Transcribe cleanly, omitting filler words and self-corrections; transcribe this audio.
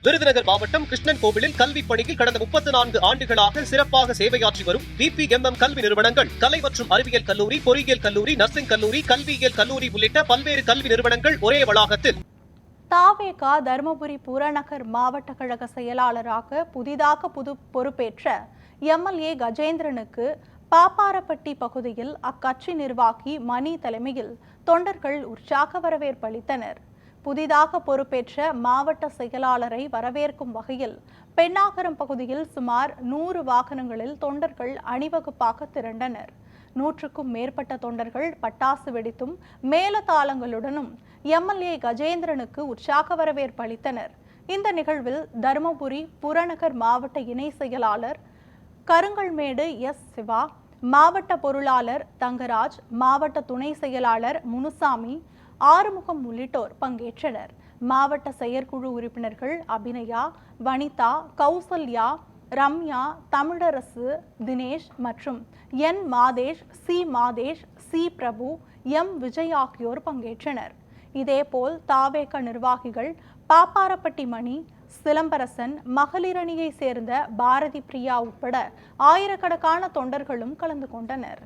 விருதுநகர் மாவட்டம் கிருஷ்ணன் கோவிலில் கல்வி பணியில் கடந்த 34 ஆண்டுகளாக சிறப்பாக சேவையாற்றி வரும் VPMM கல்வி நிறுவனங்கள், கலை மற்றும் அறிவியல் கல்லூரி, பொறியியல் கல்லூரி, நர்சிங் கல்லூரி, கல்வியியல் கல்லூரி உள்ளிட்ட பல்வேறு கல்வி நிறுவனங்கள் ஒரே வளாகத்தில். தாவேக தருமபுரி புறநகர் மாவட்ட கழக செயலாளராக புதிதாக பொறுப்பேற்ற MLA கஜேந்திரனுக்கு பாப்பாரப்பட்டி பகுதியில் அக்கட்சி நிர்வாகி மணி தலைமையில் தொண்டர்கள் உற்சாக வரவேற்பு அளித்தனர். புதிதாக பொறுப்பேற்ற மாவட்ட செயலாளரை வரவேற்கும் வகையில் பெண்ணாகரம் பகுதியில் சுமார் 100 வாகனங்களில் தொண்டர்கள் அணிவகுப்பாக திரண்டனர். 100க்கும் மேற்பட்ட தொண்டர்கள் பட்டாசு வெடித்தும் மேலதாளங்களுடனும் MLA கஜேந்திரனுக்கு உற்சாக வரவேற்பு அளித்தனர். இந்த நிகழ்வில் தருமபுரி புறநகர் மாவட்ட இணை செயலாளர் கருங்கல்மேடு சிவா, மாவட்ட பொருளாளர் தங்கராஜ், மாவட்ட துணை செயலாளர் முனுசாமி, ஆறுமுகம் உள்ளிட்டோர் பங்கேற்றனர். மாவட்ட செயற்குழு உறுப்பினர்கள் அபிநயா, வனிதா, கௌசல்யா, ரம்யா, தமிழரசு, தினேஷ் மற்றும் மாதேஷ், மாதேஷ், பிரபு, விஜய் ஆகியோர் பங்கேற்றனர். இதேபோல் தாவேக நிர்வாகிகள் பாப்பாரப்பட்டி மணி, சிலம்பரசன், மகளிர் அணியை சேர்ந்த பாரதி பிரியா உட்பட ஆயிரக்கணக்கான தொண்டர்களும் கலந்து கொண்டனர்.